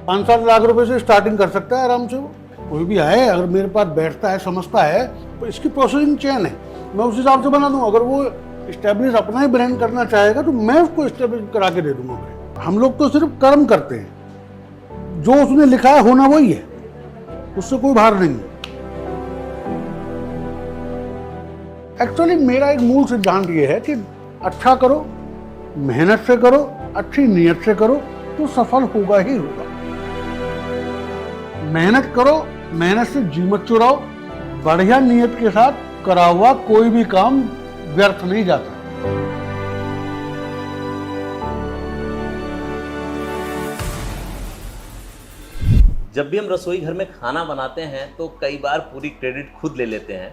5-7 लाख रुपए से स्टार्टिंग कर सकता है आराम से। वो कोई भी आए अगर मेरे पास बैठता है, समझता है, तो इसकी प्रोसेसिंग चेन है, मैं उस हिसाब से बना दूँ। अगर वो इस्टेब्लिश अपना ही ब्रांड करना चाहेगा तो मैं उसको इस्टेब्लिश करा के दे दूंगा ब्रांड। हम लोग तो सिर्फ कर्म करते हैं, जो उसने लिखा है होना वही है, उससे कोई बाहर नहीं है। एक्चुअली मेरा एक मूल सिद्धांत ये है कि अच्छा करो, मेहनत से करो, अच्छी नीयत से करो तो सफल होगा ही होगा। मेहनत करो, मेहनत से जी मत चुराओ, बढ़िया नीयत के साथ करा हुआ कोई भी काम व्यर्थ नहीं जाता। जब भी हम रसोई घर में खाना बनाते हैं तो कई बार पूरी क्रेडिट खुद ले लेते हैं,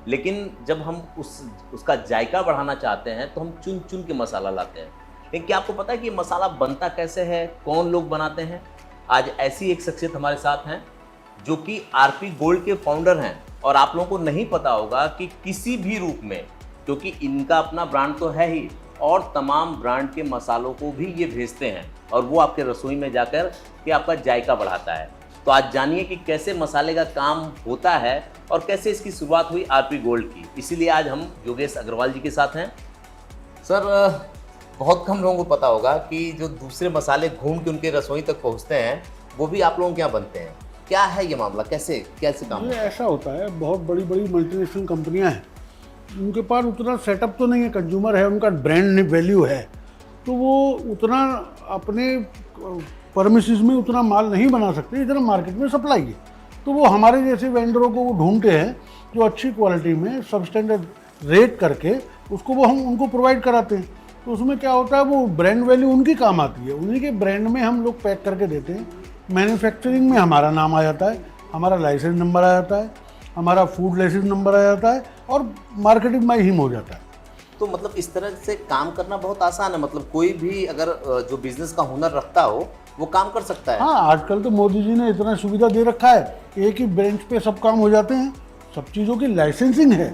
लेकिन जब हम उसका जायका बढ़ाना चाहते हैं तो हम चुन चुन के मसाला लाते हैं। लेकिन क्या आपको पता है कि मसाला बनता कैसे है, कौन लोग बनाते हैं? आज ऐसी एक शख्सियत हमारे साथ हैं जो कि आरपी गोल्ड के फाउंडर हैं, और आप लोगों को नहीं पता होगा कि किसी भी रूप में, क्योंकि इनका अपना ब्रांड तो है ही और तमाम ब्रांड के मसालों को भी ये भेजते हैं और वो आपके रसोई में जाकर के आपका जायका बढ़ाता है। तो आज जानिए कि कैसे मसाले का काम होता है और कैसे इसकी शुरुआत हुई आरपी गोल्ड की। इसीलिए आज हम योगेश अग्रवाल जी के साथ हैं। सर, बहुत कम लोगों को पता होगा कि जो दूसरे मसाले घूम के उनके रसोई तक पहुंचते हैं वो भी आप लोगों के यहाँ बनते हैं। क्या है ये मामला, कैसे कैसे काम ये ऐसा होता है, बहुत बड़ी बड़ी मल्टीनेशनल कंपनियां हैं, उनके पास उतना सेटअप तो नहीं है, कंज्यूमर है, उनका ब्रांड वैल्यू है, तो वो उतना अपने परमिसेस में उतना माल नहीं बना सकते जितना मार्केट में सप्लाई है। तो वो हमारे जैसे वेंडरों को वो ढूंढते हैं जो अच्छी क्वालिटी में सबस्टैंडर्ड रेट करके उसको वो हम उनको प्रोवाइड कराते हैं। तो उसमें क्या होता है, वो ब्रांड वैल्यू उनकी काम आती है, उन्हीं के ब्रांड में हम लोग पैक करके देते हैं। मैन्युफैक्चरिंग में हमारा नाम आ जाता है, हमारा लाइसेंस नंबर आ जाता है, हमारा फूड लाइसेंस नंबर आ जाता है और मार्केटिंग में ही हो जाता है। तो मतलब इस तरह से काम करना बहुत आसान है, मतलब कोई भी अगर जो बिजनेस का हुनर रखता हो वो काम कर सकता है। हाँ, आजकल तो मोदी जी ने इतना सुविधा दे रखा है, एक ही बेंच पे सब काम हो जाते हैं। सब चीज़ों की लाइसेंसिंग है,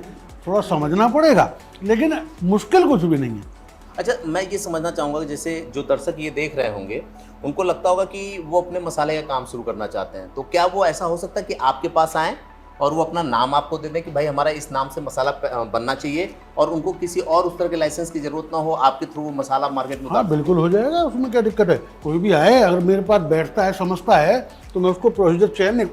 थोड़ा समझना पड़ेगा, लेकिन मुश्किल कुछ भी नहीं है। अच्छा, मैं ये समझना चाहूँगा कि जैसे जो दर्शक ये देख रहे होंगे उनको लगता होगा कि वो अपने मसाले का काम शुरू करना चाहते हैं, तो क्या वो ऐसा हो सकता है कि आपके पास आएँ और वो अपना नाम आपको दे दें कि भाई हमारा इस नाम से मसाला बनना चाहिए और उनको किसी और उस तरह के लाइसेंस की ज़रूरत ना हो, आपके थ्रू वो मसाला मार्केट में? हाँ, बिल्कुल हो जाएगा, उसमें क्या दिक्कत है। कोई भी आए अगर मेरे पास बैठता है, समझता है, तो मैं उसको प्रोसीजर चेन है,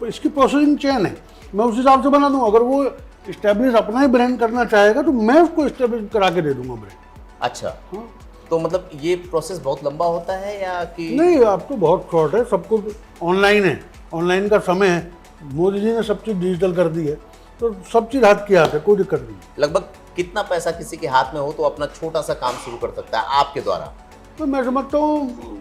इसकी प्रोसेसिंग चेन है, मैं उस हिसाब से बना दूँ। अगर वो इस्टेब्लिश अपना ही ब्रांड करना चाहेगा तो मैं उसको इस्टेब्लिश करा के दे दूँगा ब्रांड। अच्छा, हाँ, तो मतलब ये प्रोसेस बहुत लंबा होता है या कि नहीं, अब तो बहुत शॉर्ट है, सब कुछ ऑनलाइन है, ऑनलाइन का समय है, मोदी जी ने सब चीज़ डिजिटल कर दी है, तो सब चीज़ हाथ के हाथ है, कोई दिक्कत नहीं। लगभग कितना पैसा किसी के हाथ में हो तो अपना छोटा सा काम शुरू कर सकता है आपके द्वारा? तो मैं समझता हूँ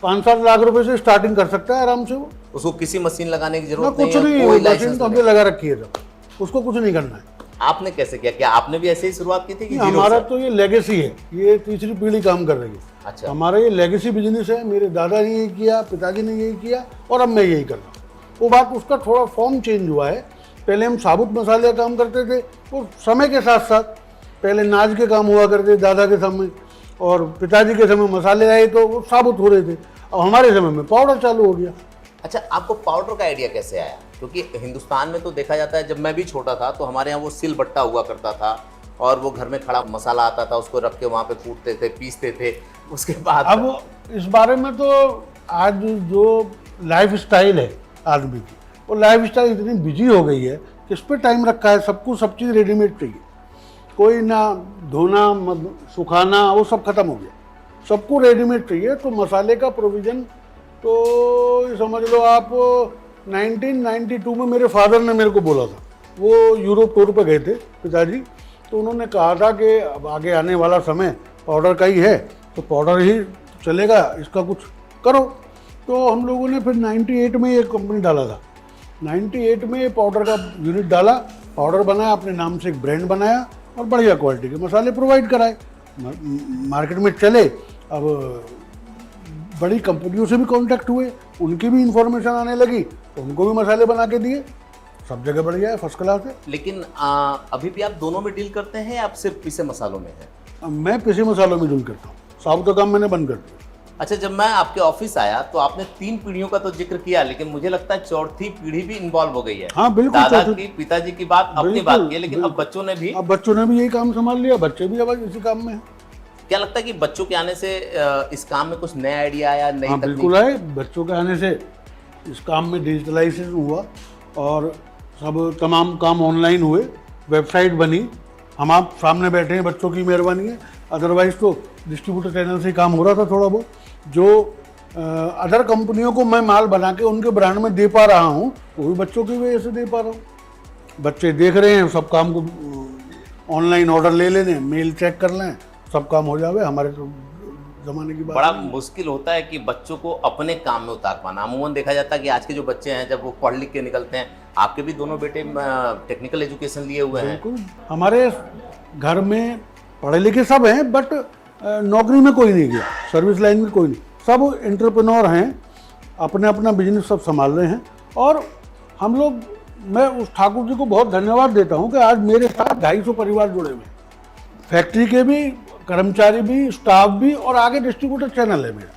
5-7 लाख रुपए से स्टार्टिंग कर सकता है आराम से। वो उसको किसी मशीन लगाने की ना जरूरत कुछ नहीं नहीं, है, कोई मशीन लाइसेंस तो हमने लगा रखी है, सब उसको कुछ नहीं करना है। आपने कैसे किया? क्या आपने भी ऐसे ही शुरुआत की थी कि जीरो हमारा से? तो ये लेगेसी है, ये तीसरी पीढ़ी काम कर रही है। अच्छा, हमारा ये लेगेसी बिजनेस है, मेरे दादा ने यही किया, पिताजी ने यही किया और अब मैं यही कर रहा हूँ। वो बात उसका थोड़ा फॉर्म चेंज हुआ है, पहले हम साबुत मसाले का काम करते थे, वो समय के साथ साथ पहले नाज के काम हुआ करते दादा के समय, और पिताजी के समय मसाले आए तो वो साबुत हो रहे थे, और हमारे समय में पाउडर चालू हो गया। अच्छा, आपको पाउडर का आइडिया कैसे आया? क्योंकि हिंदुस्तान में तो देखा जाता है, जब मैं भी छोटा था तो हमारे यहाँ वो सिल बट्टा हुआ करता था और वो घर में खड़ा मसाला आता था, उसको रख के वहाँ पे कूटते थे, पीसते थे, उसके बाद अब इस बारे में तो आज जो लाइफ स्टाइल है आदमी की, वो लाइफ स्टाइल इतनी बिजी हो गई है कि इस पर टाइम रखा है, सबको सब चीज़ रेडीमेड चाहिए, कोई ना धोना सुखाना वो सब खत्म हो गया, सबको रेडीमेड चाहिए। तो मसाले का प्रोविज़न तो समझ लो आप 1992 में मेरे फादर ने मेरे को बोला था, वो यूरोप टूर पर गए थे पिताजी, तो उन्होंने कहा था कि अब आगे आने वाला समय पाउडर का ही है, तो पाउडर ही चलेगा, इसका कुछ करो। तो हम लोगों ने फिर 98 में ये कंपनी डाला था, 98 में पाउडर का यूनिट डाला, पाउडर बनाया, अपने नाम से एक ब्रांड बनाया और बढ़िया क्वालिटी के मसाले प्रोवाइड कराए, मार्केट में चले। अब बड़ी कंपनियों से भी कांटेक्ट हुए, उनकी भी इंफॉर्मेशन आने लगी, तो उनको भी मसाले बना के दिए, सब जगह बढ़िया है, फर्स्ट क्लास है। लेकिन अभी भी आप दोनों में डील करते हैं या आप सिर्फ पिसे मसालों में हैं? अब मैं पिसे मसालों में डील करता हूँ, साबुत का काम मैंने बंद कर दिया। अच्छा, जब मैं आपके ऑफिस आया तो आपने 3 पीढ़ियों का तो जिक्र किया, लेकिन मुझे लगता है चौथी पीढ़ी भी इन्वॉल्व हो गई है। हाँ बिल्कुल, दादा चौथी की, पिताजी की बात अपनी बिल्कुल, बात की है, लेकिन अब बिल्कुल। बच्चों ने भी। अब बच्चों ने भी यही काम संभाल लिया, बच्चे भी अब इसी काम में हैं। क्या लगता है कि बच्चों के आने से इस काम में कुछ नया आइडिया आया, नई हाँ तकनीक? बिल्कुल है, बच्चों के आने से इस काम में डिजिटलाइजेशन हुआ और सब तमाम काम ऑनलाइन हुए, वेबसाइट बनी, हम आप सामने बैठे हैं, बच्चों की मेहरबानी है। अदरवाइज तो डिस्ट्रीब्यूटर चैनल से ही काम हो रहा था थोड़ा बहुत। जो अदर कंपनियों को मैं माल बना के उनके ब्रांड में दे पा रहा हूँ, वो भी बच्चों की वजह से दे पा रहा हूँ। बच्चे देख रहे हैं, सब काम को ऑनलाइन ऑर्डर ले लेने, मेल चेक कर लें, सब काम हो जावे। हमारे तो ज़माने की बात बड़ा नहीं है। मुश्किल होता है कि बच्चों को अपने काम में उतार पाना। अमूमन देखा जाता है कि आज के जो बच्चे हैं, जब वो पढ़ लिख के निकलते हैं, आपके भी दोनों बेटे टेक्निकल एजुकेशन लिए हुए हैं। बिल्कुल, हमारे घर में पढ़े लिखे सब हैं, बट नौकरी में कोई नहीं गया, सर्विस लाइन में कोई नहीं, सब एंटरप्रेन्योर हैं, अपने अपना बिजनेस सब संभाल रहे हैं। और हम लोग, मैं उस ठाकुर जी को बहुत धन्यवाद देता हूं कि आज मेरे साथ 250 परिवार जुड़े हुए हैं, फैक्ट्री के भी, कर्मचारी भी, स्टाफ भी, और आगे डिस्ट्रीब्यूटर चैनल है मेरा,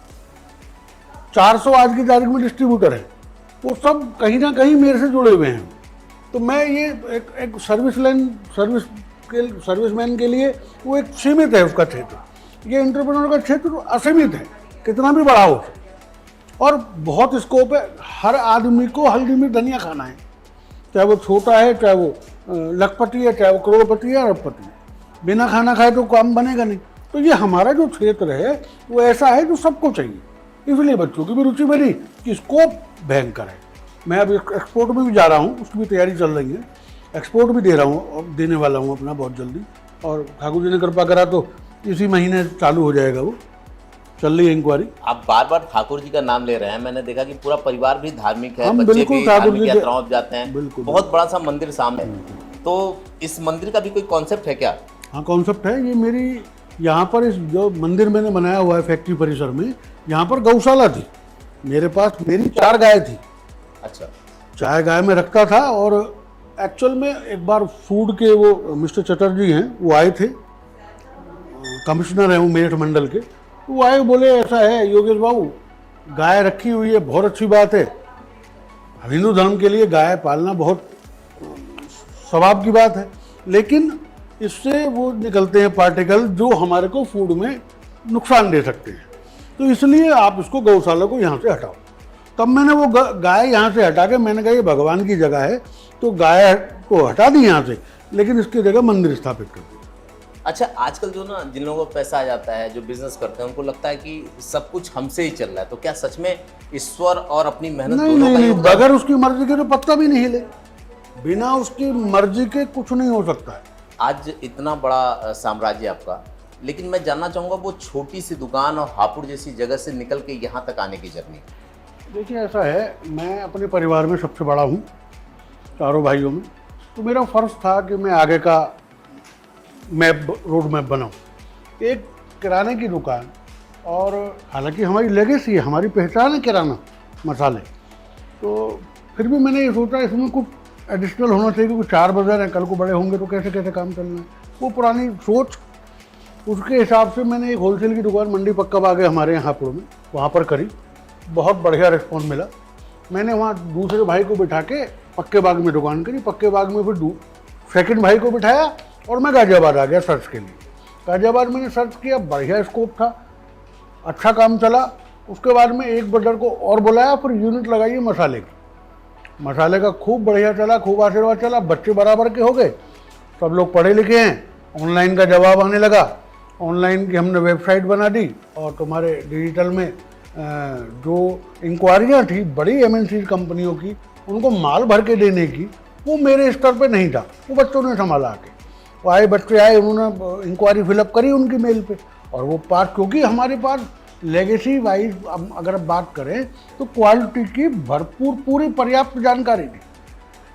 400 आज की तारीख में डिस्ट्रीब्यूटर है, वो सब कहीं ना कहीं मेरे से जुड़े हुए हैं। तो मैं ये एक सर्विसमैन के लिए वो एक सीमित है उसका क्षेत्र, ये एंटरप्रेन्योर का क्षेत्र असीमित है, कितना भी बड़ा हो। और बहुत स्कोप है, हर आदमी को हल्दी में धनिया खाना है, चाहे वो छोटा है, चाहे वो लखपति है, चाहे वो करोड़पति है, अरबपति है, बिना खाना खाए तो काम बनेगा नहीं। तो ये हमारा जो क्षेत्र है वो ऐसा है जो सबको चाहिए, इसलिए बच्चों की भी रुचि बनी कि स्कोप भयंकर है। मैं अब एक्सपोर्ट में भी जा रहा हूँ, उसकी भी तैयारी चल रही है, एक्सपोर्ट भी दे रहा हूँ और देने वाला हूँ अपना बहुत जल्दी, और ठाकुर जी ने कृपा करा तो इसी महीने चालू हो जाएगा, वो चल रही है इंक्वायरी। आप बार बार ठाकुर जी का नाम ले रहे हैं, मैंने देखा कि पूरा परिवार भी धार्मिक है, हम बच्चे बिल्कुल भी ठाकुर धार्मिक जी के- यात्राओं पे जाते हैं। बिल्कुल। बहुत बड़ा सा मंदिर सामने है, तो इस मंदिर का भी कोई कॉन्सेप्ट है क्या? हाँ कॉन्सेप्ट है, ये मेरी यहाँ पर इस जो मंदिर मैंने बनाया हुआ है फैक्ट्री परिसर में, यहाँ पर गौशाला थी मेरे पास, मेरी 4 गाय थी। अच्छा। 4 गाय में रखता था, और एक्चुअल में एक बार फूड के वो मिस्टर चटर्जी हैं, वो आए थे, कमिश्नर हैं वो मेरठ मंडल के, वो आए, बोले ऐसा है योगेश बाबू, गाय रखी हुई है, बहुत अच्छी बात है, हिंदू धर्म के लिए गाय पालना बहुत स्वभाव की बात है, लेकिन इससे वो निकलते हैं पार्टिकल जो हमारे को फूड में नुकसान दे सकते हैं, तो इसलिए आप इसको गौशाला को यहाँ से हटाओ। तब मैंने वो गाय यहाँ से हटा के, मैंने कहा ये भगवान की जगह है, तो गाय को हटा दी यहाँ से, लेकिन इसकी जगह मंदिर स्थापित कर दी। अच्छा, आजकल जो ना, जिन लोगों को पैसा आ जाता है, जो बिजनेस करते हैं, उनको लगता है कि सब कुछ हमसे ही चल रहा है, तो क्या सच में ईश्वर और अपनी मेहनत नहीं दोनों नहीं का नहीं, योगदान? बगैर उसकी मर्जी के तो पत्ता भी नहीं हिले, बिना उसकी मर्जी के कुछ नहीं हो सकता है। आज इतना बड़ा साम्राज्य आपका, लेकिन मैं जानना चाहूँगा वो छोटी सी दुकान और हापुड़ जैसी जगह से निकल के यहाँ तक आने की जर्नी। देखिए ऐसा है, मैं अपने परिवार में सबसे बड़ा हूँ, चारों भाइयों में, तो मेरा फ़र्ज़ था कि मैं आगे का रोड मैप बनाऊँ। एक किराने की दुकान, और हालांकि हमारी लेगेसी है, हमारी पहचान है किराना मसाले, तो फिर भी मैंने ये सोचा इसमें कुछ एडिशनल होना चाहिए, क्योंकि 4 बाजार हैं, कल को बड़े होंगे तो कैसे कैसे काम चलना है, वो पुरानी सोच, उसके हिसाब से मैंने एक होलसेल की दुकान मंडी पक्का बाग है हमारे यहाँ हापुड़ में, वहाँ पर करी, बहुत बढ़िया रिस्पॉन्स मिला। मैंने वहाँ दूसरे भाई को बिठा के पक्के बाग में दुकान करी, पक्के बाग में फिर सेकंड भाई को बिठाया, और मैं गाजियाबाद आ गया सर्च के लिए। गाजियाबाद मैंने सर्च किया, बढ़िया स्कोप था, अच्छा काम चला। उसके बाद में एक बिल्डर को और बुलाया, फिर यूनिट लगाई मसाले की, मसाले का खूब बढ़िया चला, खूब आशीर्वाद चला, बच्चे बराबर के हो गए, सब लोग पढ़े लिखे हैं, ऑनलाइन का जवाब आने लगा, ऑनलाइन की हमने वेबसाइट बना दी, और तुम्हारे डिजिटल में जो इंक्वायरियाँ थी बड़ी MNC कंपनियों की, उनको माल भर के देने की, वो मेरे स्तर पे नहीं था, वो बच्चों ने संभाला आके। वो आए, बच्चे आए, उन्होंने इंक्वायरी फिलअप करी उनकी मेल पे, और वो पास, क्योंकि हमारे पास लेगेसी वाइज अगर बात करें तो क्वालिटी की भरपूर पूरी पर्याप्त जानकारी थी,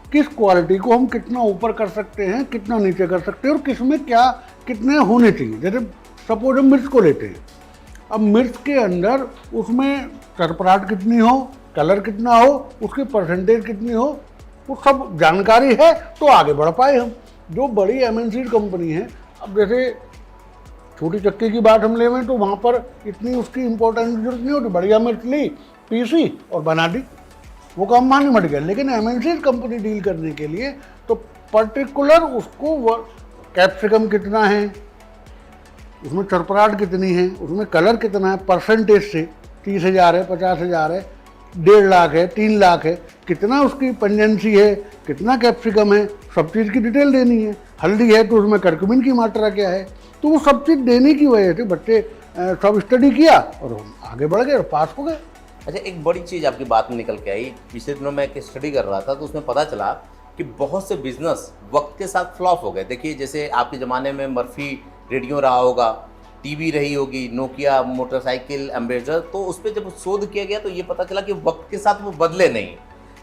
किस क्वालिटी को हम कितना ऊपर कर सकते हैं, कितना नीचे कर सकते हैं, और किस में क्या कितने होने चाहिए। जैसे सपोज हम मिर्च को लेते हैं, अब मिर्च के अंदर उसमें सरपराहट कितनी हो, कलर कितना हो, उसकी परसेंटेज कितनी हो, वो सब जानकारी है तो आगे बढ़ पाए हम। जो बड़ी MNC कंपनी है, अब जैसे छोटी चक्की की बात हम लेवें तो वहाँ पर इतनी उसकी इम्पोर्टेंस की जरूरत नहीं होती, बढ़िया मिर्च ली, पीसी और बना दी, वो काम मानी मट गया। लेकिन एमएनसी कंपनी डील करने के लिए तो पर्टिकुलर उसको कैप्सिकम कितना है, उसमें चरपराट कितनी है, उसमें कलर कितना है, परसेंटेज से 30,000 है, 50,000 है, 1.5 लाख है, 3 लाख है, कितना उसकी पंजेंसी है, कितना कैप्सिकम है, सब चीज़ की डिटेल देनी है। हल्दी है तो उसमें करक्यूमिन की मात्रा क्या है, तो वो सब चीज़ देने की वजह से बच्चे सब स्टडी किया और हम आगे बढ़ गए और पास हो गए। अच्छा, एक बड़ी चीज़ आपकी बात में निकल के आई। पिछले दिनों मैं एक स्टडी कर रहा था तो उसमें पता चला कि बहुत से बिजनेस वक्त के साथ फ्लॉप हो गए। देखिए, जैसे आपके ज़माने में मर्फी रेडियो रहा होगा, टीवी रही होगी, नोकिया मोटरसाइकिल, एम्बेसडर, तो उस पर जब शोध किया गया तो ये पता चला कि वक्त के साथ वो बदले नहीं।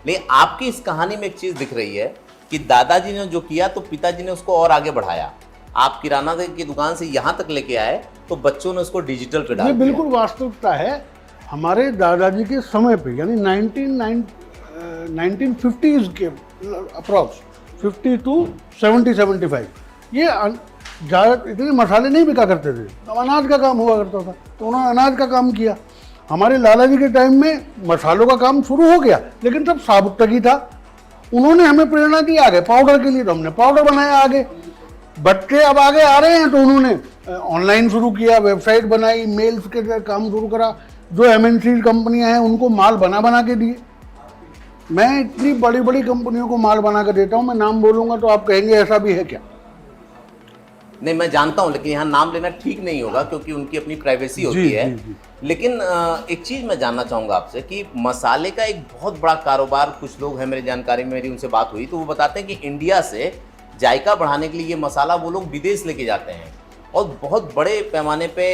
लेकिन आपकी इस कहानी में एक चीज़ दिख रही है कि दादाजी ने जो किया तो पिताजी ने उसको और आगे बढ़ाया। आप किराना की दुकान से यहाँ तक लेके आए तो बच्चों ने उसको डिजिटल पे डाल ये दिया। बिल्कुल वास्तविकता है। हमारे दादाजी के समय पे यानी 1950s के अप्रॉक्स 50 to 70-75 ये ज़्यादा इतने मसाले नहीं बिका करते थे, अनाज का काम हुआ करता था, तो उन्होंने अनाज का काम किया। हमारे लाला जी के टाइम में मसालों का काम शुरू हो गया, लेकिन तब साबुत तक ही था। उन्होंने हमें प्रेरणा दी आगे पाउडर के लिए, तो हमने पाउडर बनाया आगे। बच्चे अब आगे आ रहे हैं तो उन्होंने ऑनलाइन शुरू किया, वेबसाइट बनाई, मेल्स के काम शुरू करा। जो एमएनसी कंपनियां हैं उनको माल बना बना के दिए। मैं इतनी बड़ी बड़ी कंपनियों को माल बना कर देता हूं, मैं नाम बोलूंगा तो आप कहेंगे ऐसा भी है क्या? नहीं, मैं जानता हूं, लेकिन यहाँ नाम लेना ठीक नहीं होगा क्योंकि उनकी अपनी प्राइवेसी होती है। जी। लेकिन एक चीज़ मैं जानना चाहूँगा आपसे कि मसाले का एक बहुत बड़ा कारोबार, कुछ लोग हैं मेरी जानकारी में, मेरी उनसे बात हुई तो वो बताते हैं कि इंडिया से जायका बढ़ाने के लिए ये मसाला वो लोग विदेश लेके जाते हैं और बहुत बड़े पैमाने पे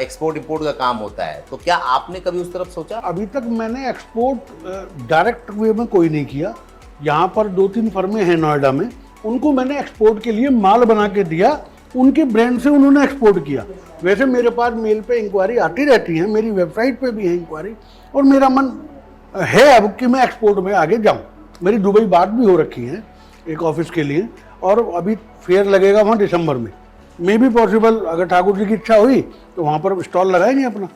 एक्सपोर्ट इंपोर्ट का काम होता है। तो क्या आपने कभी उस तरफ सोचा? अभी तक मैंने एक्सपोर्ट डायरेक्ट वे में कोई नहीं किया। यहाँ पर 2-3 फर्में हैं नोएडा में, उनको मैंने एक्सपोर्ट के लिए माल बना के दिया, उनके ब्रांड से उन्होंने एक्सपोर्ट किया। वैसे मेरे पास मेल पे इंक्वायरी आती रहती है, मेरी वेबसाइट पे भी है इंक्वायरी, और मेरा मन है अब कि मैं एक्सपोर्ट में आगे जाऊँ। मेरी दुबई बात भी हो रखी है एक ऑफिस के लिए, और अभी फेयर लगेगा वहाँ दिसंबर में। मे भी पॉसिबल, अगर ठाकुर जी की इच्छा हुई तो वहाँ पर स्टॉल लगाएंगे अपना।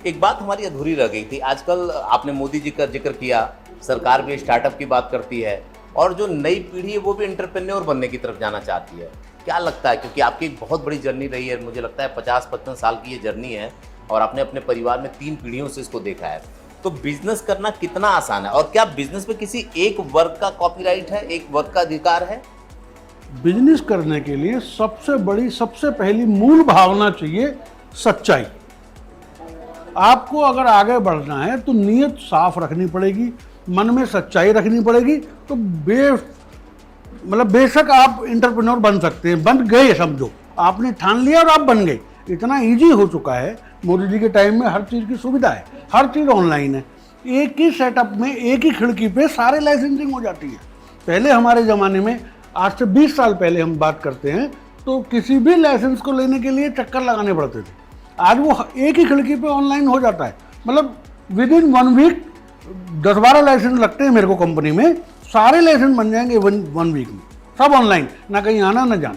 एक बात हमारी अधूरी रह गई थी। आजकल आपने मोदी जी का जिक्र किया, सरकार भी स्टार्टअप की बात करती है और जो नई पीढ़ी है वो भी एंटरप्रेन्योर बनने की तरफ जाना चाहती है। क्या लगता है, क्योंकि आपकी एक बहुत बड़ी जर्नी रही है, मुझे लगता है 50-55 साल की ये जर्नी है और आपने अपने परिवार में 3 पीढ़ियों से इसको देखा है, तो बिजनेस करना कितना आसान है और क्या बिजनेस में किसी एक वर्ग का कॉपीराइट है, एक वर्ग का अधिकार है? बिजनेस करने के लिए सबसे बड़ी, सबसे पहली मूल भावना चाहिए सच्चाई। आपको अगर आगे बढ़ना है तो नीयत साफ रखनी पड़ेगी, मन में सच्चाई रखनी पड़ेगी, तो बेशक आप एंटरप्रेन्योर बन सकते हैं। बन गए, समझो आपने ठान लिया और आप बन गए। इतना इजी हो चुका है, मोदी जी के टाइम में हर चीज़ की सुविधा है, हर चीज़ ऑनलाइन है। एक ही सेटअप में, एक ही खिड़की पे सारे लाइसेंसिंग हो जाती है। पहले हमारे ज़माने में, आज से 20 साल पहले हम बात करते हैं, तो किसी भी लाइसेंस को लेने के लिए चक्कर लगाने पड़ते थे। आज वो एक ही खिड़की पे ऑनलाइन हो जाता है। मतलब विद इन 1 वीक 10-12 लाइसेंस लगते हैं मेरे को कंपनी में, सारे लाइसेंस बन जाएंगे 1 वीक में, सब ऑनलाइन, ना कहीं आना ना जाना।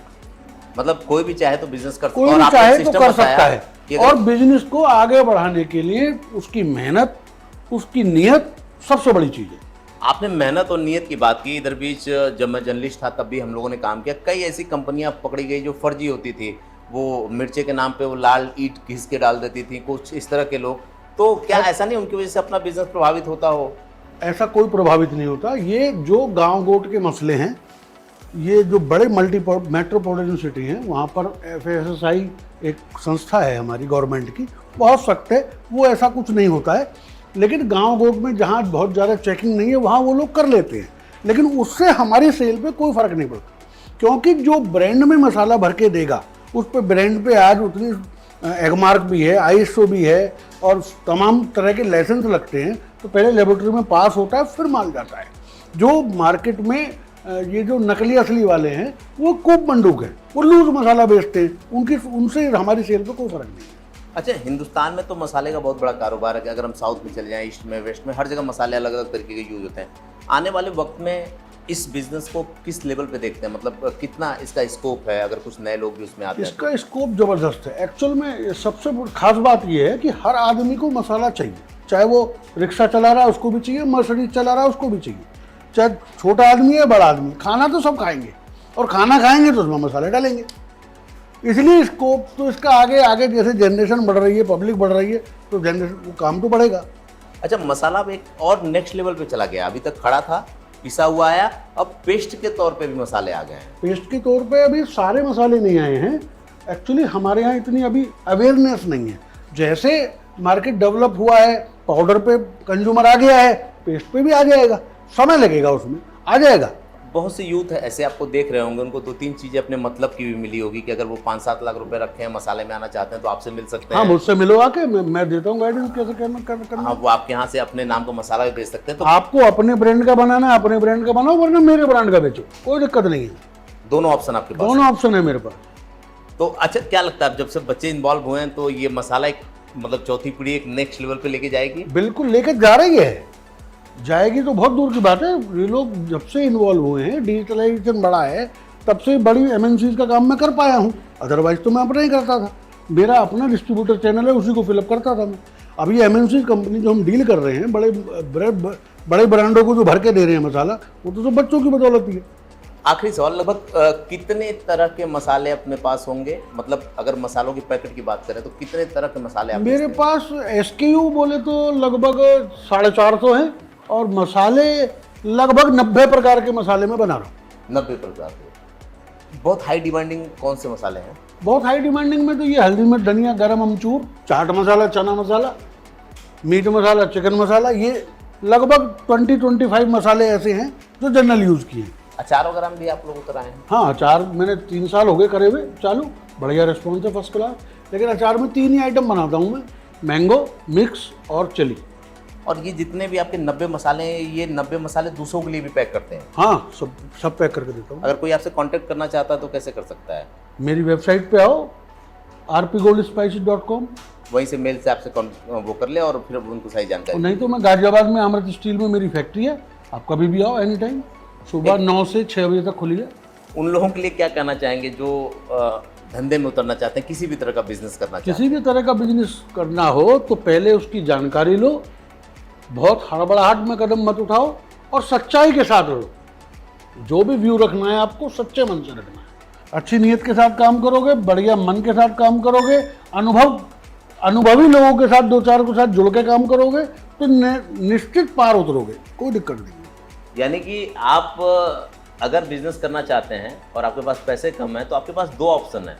मतलब कोई भी चाहे तो बिजनेस कर सकता कोई है, भी और आपने चाहे तो सिस्टम कर बताया सकता है। कि और बिजनेस को आगे बढ़ाने के लिए उसकी मेहनत, उसकी नीयत सबसे बड़ी चीज़ है। आपने मेहनत और नीयत की बात की। इधर बीच जब मैं जर्नलिस्ट था तब भी हम लोगों ने काम किया। कई ऐसी कंपनियां पकड़ी गई जो फर्जी होती थी, वो मिर्चे के नाम पे वो लाल ईंट घिस के डाल देती थी, कुछ इस तरह के लोग। तो क्या ऐसा नहीं उनकी वजह से अपना बिजनेस प्रभावित होता हो? ऐसा कोई प्रभावित नहीं होता। ये जो गांव गोट के मसले हैं, ये जो बड़े मेट्रोपॉलिटन सिटी हैं, वहाँ पर FSSAI एक संस्था है हमारी गवर्नमेंट की, बहुत सख्त है, वो ऐसा कुछ नहीं होता है। लेकिन गांव गोट में जहाँ बहुत ज़्यादा चेकिंग नहीं है वहाँ वो लोग कर लेते हैं, लेकिन उससे हमारी सेल पे कोई फ़र्क नहीं पड़ता, क्योंकि जो ब्रांड में मसाला भर के देगा उस पर ब्रांड पे आज उतनी एगमार्क भी है, ISO भी है और तमाम तरह के लाइसेंस लगते हैं। तो पहले लेबोरेटरी में पास होता है, फिर माल जाता है। जो मार्केट में ये जो नकली असली वाले हैं वो खूब मंडूक है, वो लूज मसाला बेचते हैं, उनसे हमारी सेल पे कोई फ़र्क नहीं है। अच्छा, हिंदुस्तान में तो मसाले का बहुत बड़ा कारोबार है कि अगर हम साउथ में चले जाएं, ईस्ट में, वेस्ट में, हर जगह मसाले अलग अलग तरीके के यूज होते हैं। आने वाले वक्त में इस बिजनेस को किस लेवल पे देखते हैं, मतलब कितना इसका स्कोप है, अगर कुछ नए लोग भी उसमें आते हैं इसका स्कोप जबरदस्त है। एक्चुअल में सबसे खास बात यह है कि हर आदमी को मसाला चाहिए, चाहे वो रिक्शा चला रहा है उसको भी चाहिए, मर्सिडीज चला रहा है उसको भी चाहिए, चाहे छोटा आदमी है बड़ा आदमी, खाना तो सब खाएंगे और खाना खाएंगे तो उसमें मसाले डालेंगे। इसलिए स्कोप तो इसका आगे आगे जैसे जनरेशन बढ़ रही है, पब्लिक बढ़ रही है, तो जनरेशन वो काम तो बढ़ेगा। अच्छा, मसाला अब एक और नेक्स्ट लेवल पे चला गया, अभी तक खड़ा था, पिसा हुआ आया, अब पेस्ट के तौर पे भी मसाले आ गए हैं। पेस्ट के तौर पे अभी सारे मसाले नहीं आए हैं। एक्चुअली हमारे यहाँ इतनी अभी अवेयरनेस नहीं है। जैसे मार्केट डेवलप हुआ है, पाउडर पे कंज्यूमर आ गया है, पेस्ट पे भी आ जाएगा, समय लगेगा, उसमें आ जाएगा। बहुत से यूथ है ऐसे आपको देख रहे होंगे, उनको 2-3 चीज़ें अपने मतलब की भी मिली होगी कि अगर वो 5-7 लाख रुपए रखे हैं, मसाले में आना चाहते हैं तो आपसे मिल सकते हैं। हाँ, मुझसे मिलो आके, मैं देता हूँ गाइडेंस कैसे करना। हाँ, वो आपके यहाँ से अपने नाम का मसाला भी बेच सकते हैं। तो आपको अपने ब्रांड का बनाना है, अपने ब्रांड का बनाओ, वरना मेरे ब्रांड का बेचो, कोई दिक्कत नहीं है। दोनों ऑप्शन आपके पास दोनों ऑप्शन है मेरे पास। तो अच्छा, क्या लगता है जब से बच्चे इन्वॉल्व हुए हैं तो ये मसाला एक मतलब चौथी पीढ़ी एक नेक्स्ट लेवल पे लेके जाएगी? बिल्कुल लेके जा रही है, जाएगी तो बहुत दूर की बात है। ये लोग जब से इन्वॉल्व हुए हैं, डिजिटलाइजेशन बढ़ा है, तब से बड़ी एमएनसीज का काम मैं कर पाया हूँ। अदरवाइज तो मैं अपना ही करता था, मेरा अपना डिस्ट्रीब्यूटर चैनल है, उसी को फिलअप करता था मैं। अभी एमएनसीज कंपनी जो हम डील कर रहे हैं, बड़े ब्रांडों को जो भर के दे रहे हैं मसाला, वो तो सब बच्चों की बदौलत ही है। आखिरी सवाल, लगभग कितने तरह के मसाले अपने पास होंगे? मतलब अगर मसालों की पैकेट की बात करें तो कितने तरह के मसाले आप मेरे बेचते हैं? पास SKU बोले तो लगभग 450 हैं, और मसाले लगभग 90 प्रकार के मसाले मैं बना रहा हूँ। 90 प्रकार के। बहुत हाई डिमांडिंग कौन से मसाले हैं? बहुत हाई डिमांडिंग में तो ये हल्दी मिर्च धनिया गरम अमचूर, चाट मसाला, चना मसाला, मीट मसाला, चिकन मसाला, ये लगभग 20-25 मसाले ऐसे हैं जो जनरल यूज़ किए हैं। अचार वगैरह में भी आप लोग उतर आए हैं? हाँ, अचार मैंने 3 साल हो गए करे हुए चालू, बढ़िया रिस्पॉन्स है, फर्स्ट क्लास। लेकिन अचार में 3 ही आइटम बनाता हूँ मैं, मैंगो, मिक्स और चिली। और ये जितने भी आपके 90 मसाले हैं, ये 90 मसाले दूसरों के लिए भी पैक करते हैं? हाँ, सब पैक करके देता हूँ। अगर कोई आपसे कांटेक्ट करना चाहता है तो कैसे कर सकता है? मेरी वेबसाइट पे आओ, rpgoldspices.com, वहीं से मेल से आपसे वो कर ले और फिर उनको सही जानकारी। नहीं तो मैं गाजियाबाद में अमृत स्टील में मेरी फैक्ट्री है, आप कभी भी आओ, एनी टाइम, सुबह 9 से 6 बजे तक खुली है। उन लोगों के लिए क्या कहना चाहेंगे जो धंधे में उतरना चाहते हैं, किसी भी तरह का बिजनेस करना चाहते हैं? किसी भी तरह का बिजनेस करना हो तो पहले उसकी जानकारी लो, बहुत हड़बड़ाहट में कदम मत उठाओ और सच्चाई के साथ रहो। जो भी व्यू रखना है आपको सच्चे मन से रखना है, अच्छी नीयत के साथ काम करोगे, बढ़िया मन के साथ काम करोगे, अनुभवी लोगों के साथ 2-4 के साथ जुड़ के काम करोगे तो निश्चित पार उतरोगे, कोई दिक्कत नहीं। यानी कि आप अगर बिजनेस करना चाहते हैं और आपके पास पैसे कम हैं तो आपके पास 2 ऑप्शन है,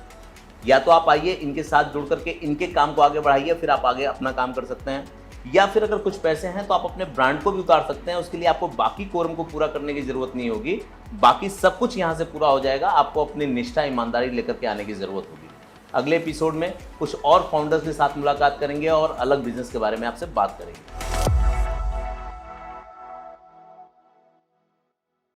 या तो आप आइए इनके साथ जुड़ करके इनके काम को आगे बढ़ाइए, फिर आप आगे अपना काम कर सकते हैं, या फिर अगर कुछ पैसे हैं तो आप अपने ब्रांड को भी उतार सकते हैं। उसके लिए आपको बाकी कोरम को पूरा करने की जरूरत नहीं होगी, बाकी सब कुछ यहाँ से पूरा हो जाएगा। आपको अपनी निष्ठा ईमानदारी लेकर के आने की जरूरत होगी। अगले एपिसोड में कुछ और फाउंडर्स के साथ मुलाकात करेंगे और अलग बिजनेस के बारे में आपसे बात करेंगे।